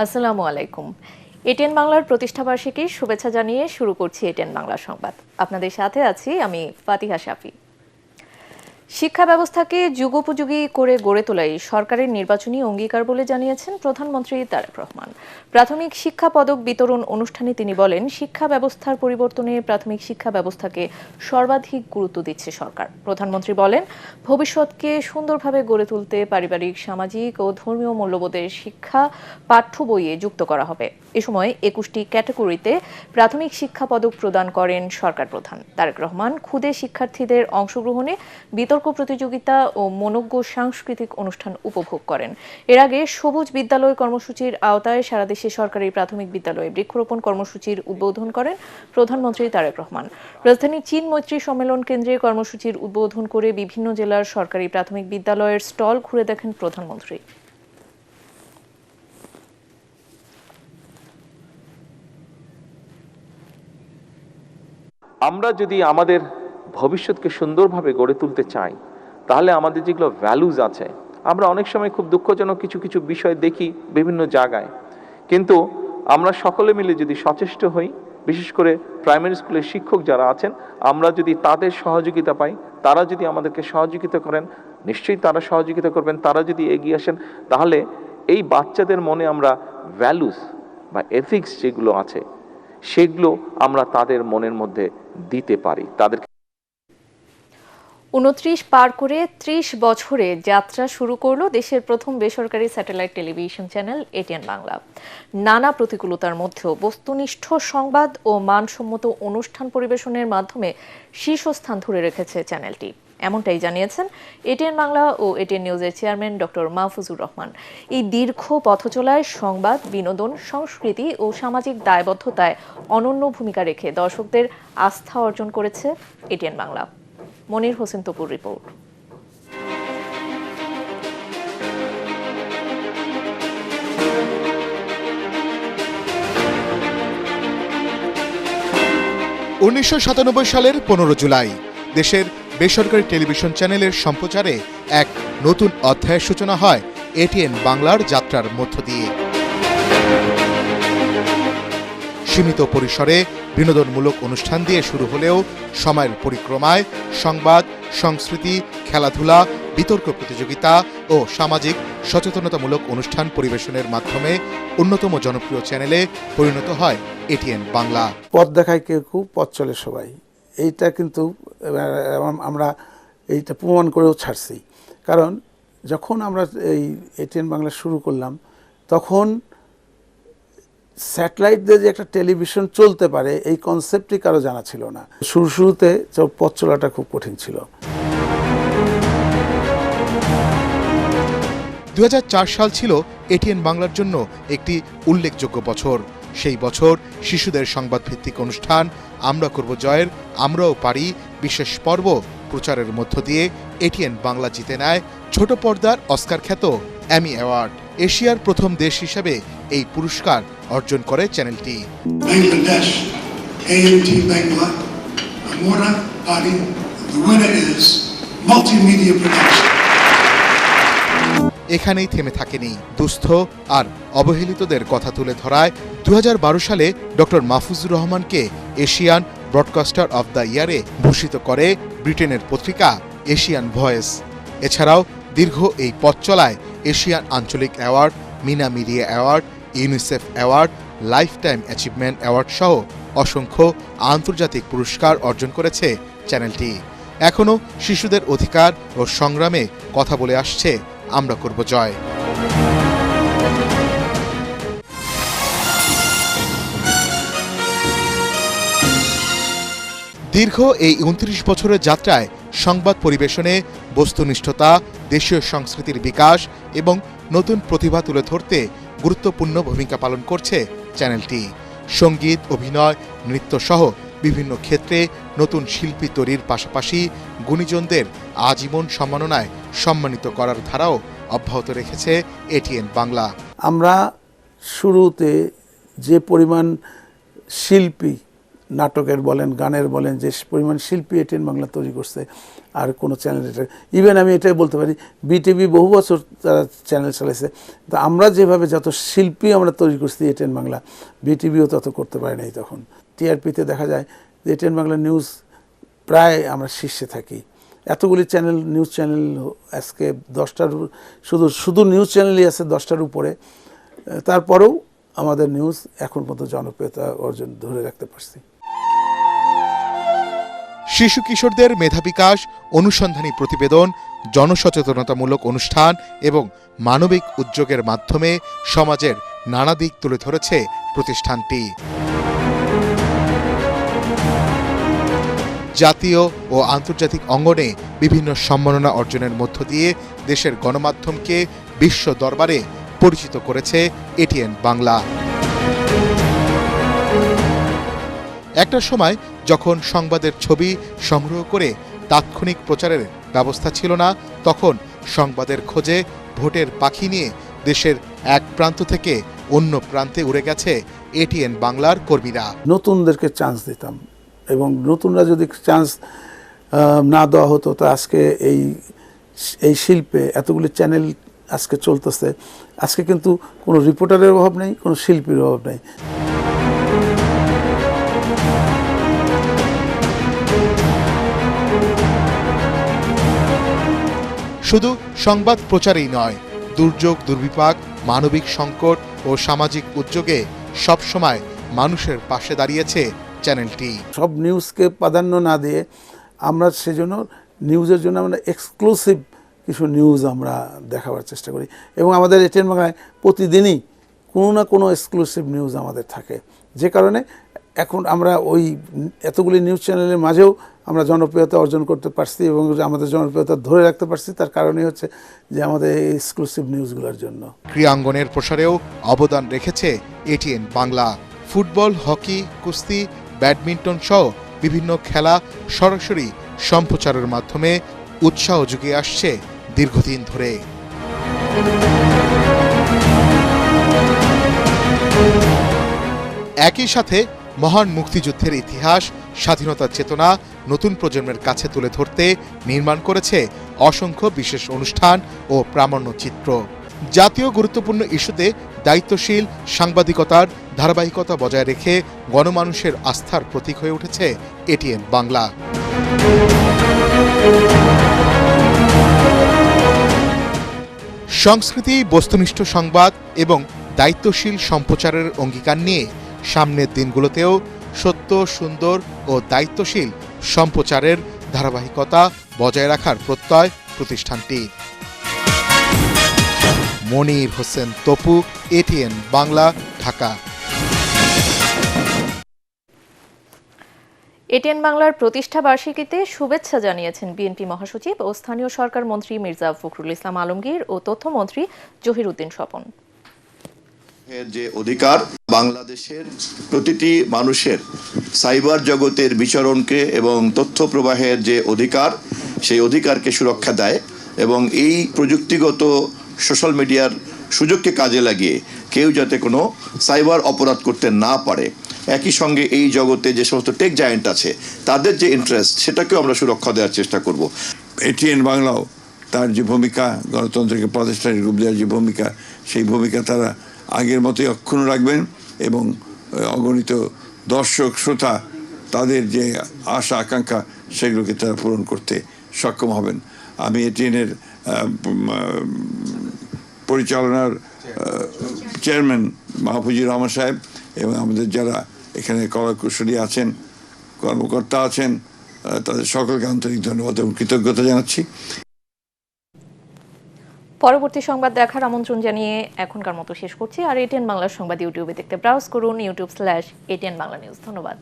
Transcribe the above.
আসসালামু আলাইকুম। এটিএন বাংলার প্রতিষ্ঠাবার্ষিকীর শুভেচ্ছা জানিয়ে শুরু করছি এটিএন বাংলা সংবাদ। আপনাদের সাথে আছি আমি ফাতিহা শাফি। শিক্ষা ব্যবস্থাকে যুগোপযোগী করে গড়ে তোলাই সরকারের নির্বাচনী অঙ্গীকার বলে জানিয়েছেন প্রধানমন্ত্রী তারেক রহমান। প্রাথমিক শিক্ষা পদক বিতরণ অনুষ্ঠানে তিনি বলেন, শিক্ষা ব্যবস্থার পরিবর্তনে প্রাথমিক শিক্ষা ব্যবস্থাকে সর্বাধিক গুরুত্ব দিচ্ছে সরকার। প্রধানমন্ত্রী বলেন, ভবিষ্যৎকে সুন্দরভাবে গড়ে তুলতে পারিবারিক, সামাজিক ও ধর্মীয় মূল্যবোধের শিক্ষা পাঠ্য বইয়ে যুক্ত করা হবে। এ সময় 21টি ক্যাটাগরিতে প্রাথমিক শিক্ষা পদক প্রদান করেন সরকার প্রধান। তারেক রহমান ক্ষুদে শিক্ষার্থীদের অংশগ্রহণে বিতর্ক প্রতিযোগিতা ও মনোজ্ঞ সাংস্কৃতিক অনুষ্ঠান উপভোগ করেন। এর আগে সবুজ বিদ্যালয় কর্মসূচির আওতায় সারা দেশে সরকারি প্রাথমিক বিদ্যালয়ে বৃক্ষরোপণ কর্মসূচির উদ্বোধন করেন প্রধানমন্ত্রী তারেক রহমান। রাজধানীর চীন মৈত্রী সম্মেলন কেন্দ্রে কর্মসূচির উদ্বোধন করে বিভিন্ন জেলার সরকারি প্রাথমিক বিদ্যালয়ের স্টল ঘুরে দেখেন প্রধানমন্ত্রী। আমরা যদি আমাদের ভবিষ্যৎকে সুন্দরভাবে গড়ে তুলতে চাই, তাহলে আমাদের যেগুলো ভ্যালুজ আছে, আমরা অনেক সময় খুব দুঃখজনক কিছু কিছু বিষয় দেখি বিভিন্ন জায়গায়, কিন্তু আমরা সকলে মিলে যদি সচেষ্ট হই, বিশেষ করে প্রাইমারি স্কুলের শিক্ষক যারা আছেন, আমরা যদি তাদের সহযোগিতা পাই, তারা যদি আমাদেরকে সহযোগিতা করেন, নিশ্চয়ই তারা সহযোগিতা করবেন, তারা যদি এগিয়ে আসেন, তাহলে এই বাচ্চাদের মনে আমরা ভ্যালুস বা এথিক্স যেগুলো আছে সেগুলো আমরা তাদের মনের মধ্যে দিতে পারি। তাদের 29 পার করে 30 বছরে যাত্রা শুরু করলো দেশের প্রথম বেসরকারি satellite television channel ATN Bangla. নানা প্রতিকূলতার মধ্যেও বস্তুনিষ্ঠ সংবাদ ও মানসম্মত অনুষ্ঠান পরিবেশনের মাধ্যমে শীর্ষস্থান ধরে রেখেছে চ্যানেলটি। এমনটাই জানিয়েছেন এটিএন বাংলা ও এটিএন নিউজের চেয়ারম্যান ডক্টর মাহফুজুর রহমান। এই দীর্ঘ পথচলায় সংবাদ, বিনোদন, সংস্কৃতি ও সামাজিক দায়বদ্ধতায় অনন্য ভূমিকা রেখে দর্শকদের আস্থা অর্জন করেছে এটিএন বাংলা। মনির হোসেন তপুর রিপোর্ট। সালের 15 জুলাই দেশের বেসরকারি টেলিভিশন চ্যানেলের সম্প্রচারে এক নতুন অধ্যায়ের সূচনা হয় এটিএন বাংলার যাত্রার মধ্য দিয়ে। সীমিত পরিসরে বিনোদনমূলক অনুষ্ঠান দিয়ে শুরু হলেও সময়ের পরিক্রমায় সংবাদ, সংস্কৃতি, খেলাধুলা, বিতর্ক প্রতিযোগিতা ও সামাজিক সচেতনতামূলক অনুষ্ঠান পরিবেশনের মাধ্যমে অন্যতম জনপ্রিয় চ্যানেলে পরিণত হয় এটিএন বাংলা। পথ দেখায় কেউ, পথ চলে সবাই, এইটা কিন্তু আমরা এইটা প্রমাণ করেও ছাড়ছি। কারণ যখন আমরা এই এটিএন বাংলা শুরু করলাম, তখন স্যাটেলাইট দিয়ে যে একটা টেলিভিশন চলতে পারে এই কনসেপ্টই কারো জানা ছিল না। শুরুতে পথ চলাটা খুব কঠিন ছিল। 2004 সাল ছিল এটিএন বাংলার জন্য একটি উল্লেখযোগ্য বছর। সেই বছর শিশুদের সংবাদভিত্তিক অনুষ্ঠান আমরা করব জয়ের আমরাও পারি বিশেষ পর্ব প্রচারের মধ্য দিয়ে এটিএন বাংলা জিতে নেয় ছোট পর্দার অস্কার খ্যাত অ্যামি অ্যাওয়ার্ড। এশিয়ার প্রথম দেশ হিসেবে এই পুরস্কার অর্জন করে চ্যানেলটি। Bangladesh AMT Bangla Amora Party, the winner is Multimedia Production. এখানেই থেমে থাকেনি। দুস্থ আর অবহেলিতদের কথা তুলে ধরায় 2012 সালে ডক্টর মাহফুজুর রহমানকে এশিয়ান ব্রডকাস্টার অব দ্য ইয়ারে ভূষিত করে ব্রিটেনের পত্রিকা এশিয়ান ভয়েস। এছাড়াও দীর্ঘ এই পথ চলায় এশিয়ান আঞ্চলিক award, Meena media award, UNICEF award, lifetime achievement award সহ অসংখ্য আন্তর্জাতিক পুরস্কার অর্জন করেছে চ্যানেলটি। এখনও শিশুদের অধিকার ও সংগ্রামে কথা বলে আসছে আমরা করব জয়। দীর্ঘ এই 29 বছরের যাত্রায় সংবাদ পরিবেশনে বস্তুনিষ্ঠতা, দেশীয় সংস্কৃতির বিকাশ এবং নতুন প্রতিভা তুলে ধরতে গুরুত্বপূর্ণ ভূমিকা পালন করছে চ্যানেলটি। সঙ্গীত, অভিনয়, নৃত্য সহ বিভিন্ন ক্ষেত্রে নতুন শিল্পী তৈরির পাশাপাশি গুণীজনদের আজীবন সম্মাননায় সম্মানিত করার ধারাও অব্যাহত রেখেছে এটিএন বাংলা। আমরা শুরুতে যে পরিমাণ শিল্পী নাটকের বলেন, গানের বলেন, যে পরিমাণ শিল্পী এটিএন বাংলা তৈরি করছে আর কোনো চ্যানেল এটা, ইভেন আমি এটাই বলতে পারি বিটিভি বহু বছর তারা চ্যানেল চালাইছে, তো আমরা যেভাবে যত শিল্পী আমরা তৈরি করছি এটিএন বাংলা, বিটিভিও তত করতে পারে নাই তখন। টিআরপিতে দেখা যায় যে এটিএন বাংলা নিউজ প্রায় আমরা শীর্ষে থাকি। এতগুলি চ্যানেল, নিউজ চ্যানেল আজকে 10টার, শুধু নিউজ চ্যানেলই আছে 10টার উপরে, তারপরেও আমাদের নিউজ এখন পর্যন্ত জনপ্রিয়তা অর্জন ধরে রাখতে পারছি। শিশু কিশোরদের মেধা বিকাশ, অনুসন্ধানী প্রতিবেদন, জনসচেতনতামূলক অনুষ্ঠান এবং মানবিক উদ্যোগের মাধ্যমে সমাজের নানা দিক তুলে ধরেছে প্রতিষ্ঠানটি। জাতীয় ও আন্তর্জাতিক অঙ্গনে বিভিন্ন সম্মাননা অর্জনের মধ্য দিয়ে দেশের গণমাধ্যমকে বিশ্ব দরবারে পরিচিত করেছে এটিএন বাংলা। একটা সময় যখন সংবাদের ছবি সংগ্রহ করে তাৎক্ষণিক প্রচারের ব্যবস্থা ছিল না, তখন সংবাদের খোঁজে ভোটের পাখি নিয়ে দেশের এক প্রান্ত থেকে অন্য প্রান্তে উড়ে গেছে এটিএন বাংলার কর্মীরা। নতুনদেরকে চান্স দিতাম, এবং নতুনরা যদি চান্স না দেওয়া হতো তো আজকে এই শিল্পে এতগুলি চ্যানেল আজকে চলতেছে, আজকে কিন্তু কোনো রিপোর্টারের অভাব নেই, কোনো শিল্পীর অভাব নেই। শুধু সংবাদ প্রচারেই নয়, দুর্যোগ, দুর্বিপাক, মানবিক সংকট ও সামাজিক উদ্যোগে সবসময় মানুষের পাশে দাঁড়িয়েছে চ্যানেলটি। সব নিউজকে প্রাধান্য না দিয়ে আমরা সেজন্য নিউজের জন্য আমরা এক্সক্লুসিভ কিছু নিউজ আমরা দেখাবার চেষ্টা করি, এবং আমাদের এটিএন বাংলায় প্রতিদিনই কোনো না কোনো এক্সক্লুসিভ নিউজ আমাদের থাকে, যে কারণে এখন আমরা ওই এতগুলি নিউজ চ্যানেলের মাঝেও আমরা জনপ্রিয়তা অর্জন করতে পারছি এবং আমাদের জনপ্রিয়তা ধরে রাখতে পারছি। তার কারণই হচ্ছে যে আমাদের এই এক্সক্লুসিভ নিউজগুলোর জন্য। ক্রীড়াঙ্গনের প্রসারেও অবদান রেখেছে এটিএন বাংলা। ফুটবল, হকি, কুস্তি, ব্যাডমিন্টন সহ বিভিন্ন খেলা সরাসরি সম্প্রচারের মাধ্যমে উৎসাহ জুগিয়ে আসছে দীর্ঘদিন ধরে। একই সাথে মহান মুক্তিযুদ্ধের ইতিহাস, স্বাধীনতার চেতনা নতুন প্রজন্মের কাছে তুলে ধরতে নির্মাণ করেছে অসংখ্য বিশেষ অনুষ্ঠান ও প্রামাণ্যচিত্র। জাতীয় গুরুত্বপূর্ণ ইস্যুতে দায়িত্বশীল সাংবাদিকতার ধারাবাহিকতা বজায় রেখে গণমানুষের আস্থার প্রতীক হয়ে উঠেছে এটিএন বাংলা। সংস্কৃতি, বস্তুনিষ্ঠ সংবাদ এবং দায়িত্বশীল সম্প্রচারের অঙ্গীকার নিয়ে সামনের দিনগুলোতেও সত্য, সুন্দর ও দায়িত্বশীল সম্প্রচারের ধারাবাহিকতা বজায় রাখার প্রত্যয় প্রতিষ্ঠানটি। মনির হোসেন তপু, এটিএন বাংলা, ঢাকা। এটিএন বাংলার প্রতিষ্ঠা বার্ষিকীতে শুভেচ্ছা জানিয়েছেন বিএনপি মহাসচিব ও স্থানীয় সরকার মন্ত্রী মির্জা ফখরুল ইসলাম আলমগীর ও তথ্যমন্ত্রী জহির উদ্দিন স্বপন। যে অধিকার বাংলাদেশের প্রতিটি মানুষের সাইবার জগতের বিচরণকে এবং তথ্য প্রবাহের যে অধিকার, সেই অধিকারকে সুরক্ষা দেয়, এবং এই প্রযুক্তিগত সোশ্যাল মিডিয়ার সুযোগকে কাজে লাগিয়ে কেউ যাতে কোনো সাইবার অপরাধ করতে না পারে। একই সঙ্গে এই জগতে যে সমস্ত টেক জায়ান্ট আছে তাদের যে ইন্টারেস্ট, সেটাকেও আমরা সুরক্ষা দেওয়ার চেষ্টা করব। এটিএন বাংলাও তার যে ভূমিকা, গণতন্ত্রকে প্রাতিষ্ঠানিক রূপ দেওয়ার যে ভূমিকা, সেই ভূমিকা তারা আগের মতোই অক্ষুণ্ণ রাখবেন, এবং অগণিত দর্শক শ্রোতা তাদের যে আশা আকাঙ্ক্ষা সেগুলোকে তারা পূরণ করতে সক্ষম হবেন। আমি এটিএনের পরিচালনার চেয়ারম্যান মাহফুজুর রহমান সাহেব এবং আমাদের যারা এখানে কলাকুশলী আছেন, কর্মকর্তা আছেন, তাদের সকলকে আন্তরিক ধন্যবাদ এবং কৃতজ্ঞতা জানাচ্ছি। পরবর্তী সংবাদ দেখার আমন্ত্রণ জানিয়ে এখনকার মতো শেষ করছি। আর এটিএন বাংলার সংবাদ ইউটিউবে দেখতে ব্রাউজ করুন youtube/ATN Bangla News। ধন্যবাদ।